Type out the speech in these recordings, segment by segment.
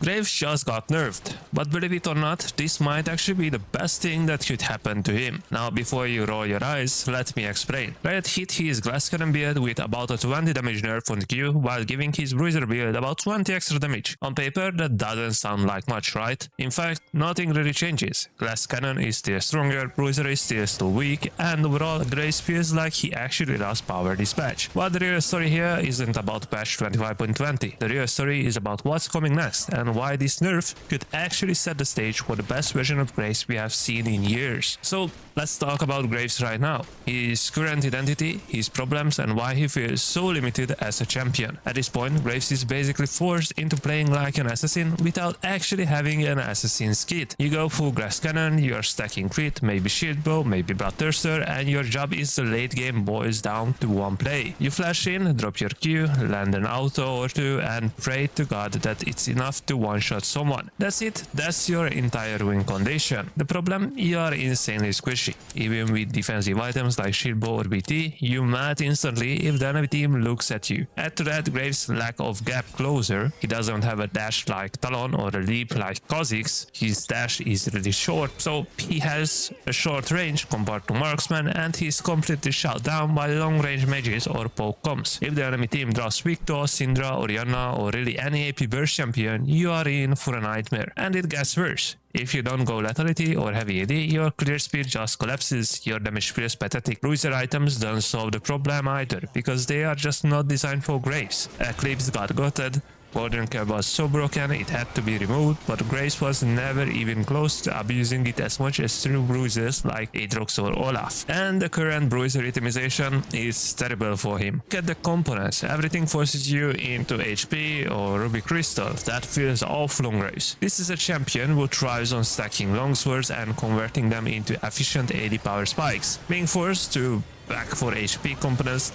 Graves just got nerfed, but believe it or not, this might actually be the best thing that could happen to him. Now before you roll your eyes, let me explain. Riot hit his glass cannon build with about a 20 damage nerf on Q while giving his Bruiser build about 20 extra damage. On paper that doesn't sound like much, right? In fact, nothing really changes. Glass cannon is still stronger, Bruiser is still weak, and overall Graves feels like he actually lost power this patch. But the real story here isn't about patch 25.20. The real story is about what's coming next and why this nerf could actually set the stage for the best version of Graves we have seen in years. So let's talk about Graves right now. His current identity, his problems, and why he feels so limited as a champion. At this point, Graves is basically forced into playing like an assassin without actually having an assassin's kit. You go full glass cannon, you're stacking crit, maybe shield bow, maybe bloodthirster, and your job is the late game boils down to one play. You flash in, drop your Q, land an auto or two, and pray to God that it's enough to one-shot someone. That's it, that's your entire win condition. The problem, you are insanely squishy. Even with defensive items like shield bow or BT, you melt instantly if the enemy team looks at you. Add to that Graves' lack of gap closer. He doesn't have a dash like Talon or a leap like Kha'Zix. His dash is really short, so he has a short range compared to marksman, and he's completely shut down by long range mages or poke comps. If the enemy team draws Victor, Syndra, Orianna, or really any AP burst champion, you are in for a nightmare. And it gets worse. If you don't go lethality or heavy AD, your clear speed just collapses, your damage feels pathetic. Bruiser items don't solve the problem either, because they are just not designed for Graves. Eclipse got gutted, Golden Cap was so broken it had to be removed, but Graves was never even close to abusing it as much as true bruisers like Aatrox or Olaf. And the current Bruiser itemization is terrible for him. Look at the components, everything forces you into HP or Ruby Crystal. That feels awful on Graves. This is a champion who thrives on stacking longswords and converting them into efficient AD power spikes. Being forced to back for HP components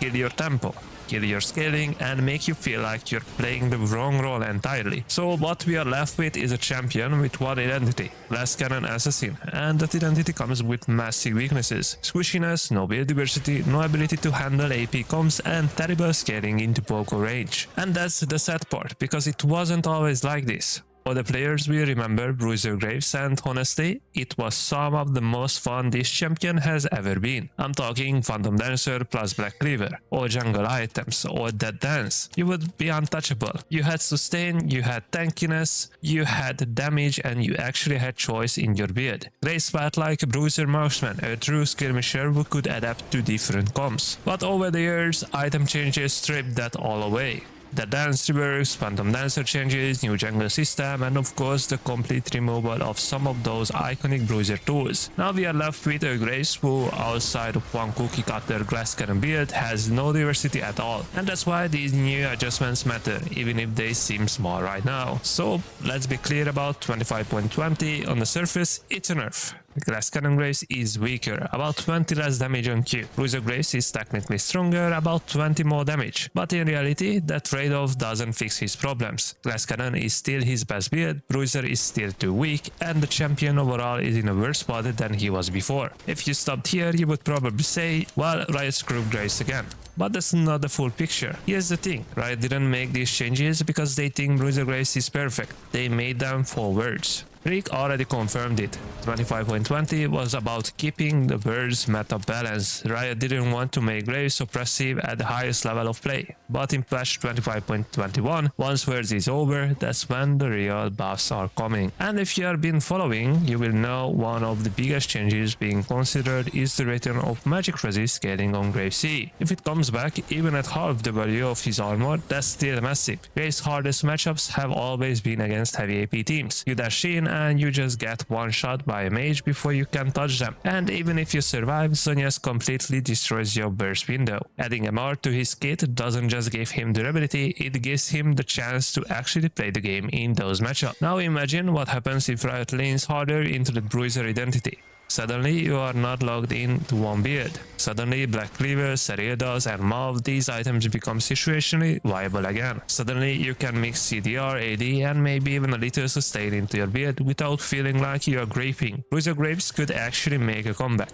kill your tempo, kill your scaling, and make you feel like you're playing the wrong role entirely. So what we are left with is a champion with one identity, glass cannon assassin, and that identity comes with massive weaknesses: squishiness, no build diversity, no ability to handle AP comps, and terrible scaling into poke range. And that's the sad part, because it wasn't always like this. For the players will remember Bruiser Graves, and honestly, it was some of the most fun this champion has ever been. I'm talking Phantom Dancer plus Black Cleaver, or jungle items, or Dead Dance. You would be untouchable. You had sustain, you had tankiness, you had damage, and you actually had choice in your build. Graves felt like a Bruiser marksman, a true skirmisher who could adapt to different comps. But over the years, item changes stripped that all away. The dance reworks, Phantom Dancer changes, new jungle system, and of course the complete removal of some of those iconic Bruiser tools. Now we are left with a Graves who, outside of one cookie cutter glass cannon build, has no diversity at all. And that's why these new adjustments matter, even if they seem small right now. So let's be clear about 25.20, on the surface it's a nerf. Glass Cannon Graves is weaker, about 20 less damage on Q. Bruiser Graves is technically stronger, about 20 more damage. But in reality, that trade-off doesn't fix his problems. Glass Cannon is still his best build, Bruiser is still too weak, and the champion overall is in a worse spot than he was before. If you stopped here, you would probably say, well, Riot screwed Graves again. But that's not the full picture. Here's the thing, Riot didn't make these changes because they think Bruiser Graves is perfect. They made them for words. Rick already confirmed it. 25.20 was about keeping the Birds meta balance. Riot didn't want to make Graves oppressive at the highest level of play. But in patch 25.21, once Words is over, that's when the real buffs are coming. And if you have been following, you will know one of the biggest changes being considered is the return of magic resist scaling on Graves C. If it comes back, even at half the value of his armor, that's still massive. Graves' hardest matchups have always been against heavy AP teams. You dash in and you just get one shot by a mage before you can touch them. And even if you survive, Zhonya's completely destroys your burst window. Adding MR to his kit doesn't just give him durability, it gives him the chance to actually play the game in those matchups. Now imagine what happens if Riot leans harder into the Bruiser identity. Suddenly you are not logged in to one build. Suddenly Black Cleaver, Seriados and Mav, these items become situationally viable again. Suddenly you can mix CDR, AD and maybe even a little sustain into your build without feeling like you are graping. Bruiser Graves could actually make a comeback.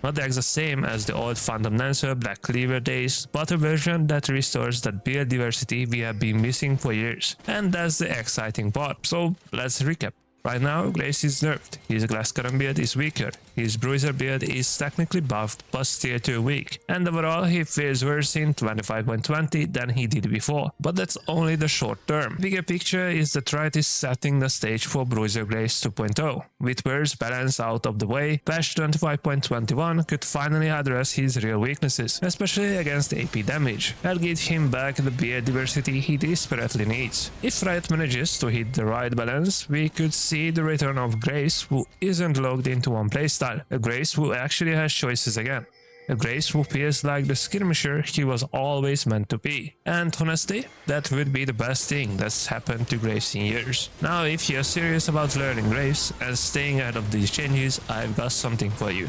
Not the exact same as the old Phantom Dancer Black Cleaver days, but a version that restores that build diversity we have been missing for years. And that's the exciting part. So let's recap. Right now, Grace is nerfed, his Glass Cannon build is weaker, his Bruiser build is technically buffed but still too weak, and overall he feels worse in 25.20 than he did before, but that's only the short term. Bigger picture is that Riot is setting the stage for Bruiser Grace 2.0. With Bur's balance out of the way, patch 25.21 could finally address his real weaknesses, especially against AP damage, and give him back the build diversity he desperately needs. If Riot manages to hit the right balance, we could see the return of Grace who isn't logged into one playstyle, a Grace who actually has choices again, a Grace who feels like the skirmisher he was always meant to be. And honestly, that would be the best thing that's happened to Grace in years. Now if you're serious about learning Grace and staying ahead of these changes, I've got something for you.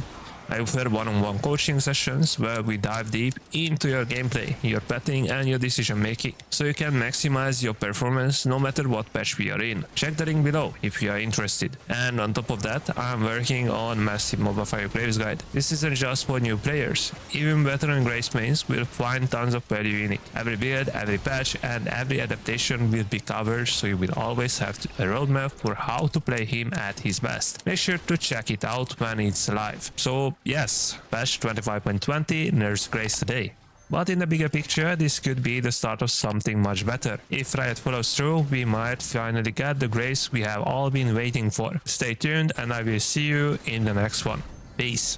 I offer one-on-one coaching sessions where we dive deep into your gameplay, your betting and your decision making, so you can maximize your performance no matter what patch we are in. Check the link below if you are interested. And on top of that, I'm working on massive MOBA Fire Graves guide. This isn't just for new players. Even veteran Grace mains will find tons of value in it. Every build, every patch and every adaptation will be covered, so you will always have a roadmap for how to play him at his best. Make sure to check it out when it's live. So yes, patch 25.20 nerfs Grace today. But in the bigger picture, this could be the start of something much better. If Riot follows through, we might finally get the Grace we have all been waiting for. Stay tuned and I will see you in the next one. Peace.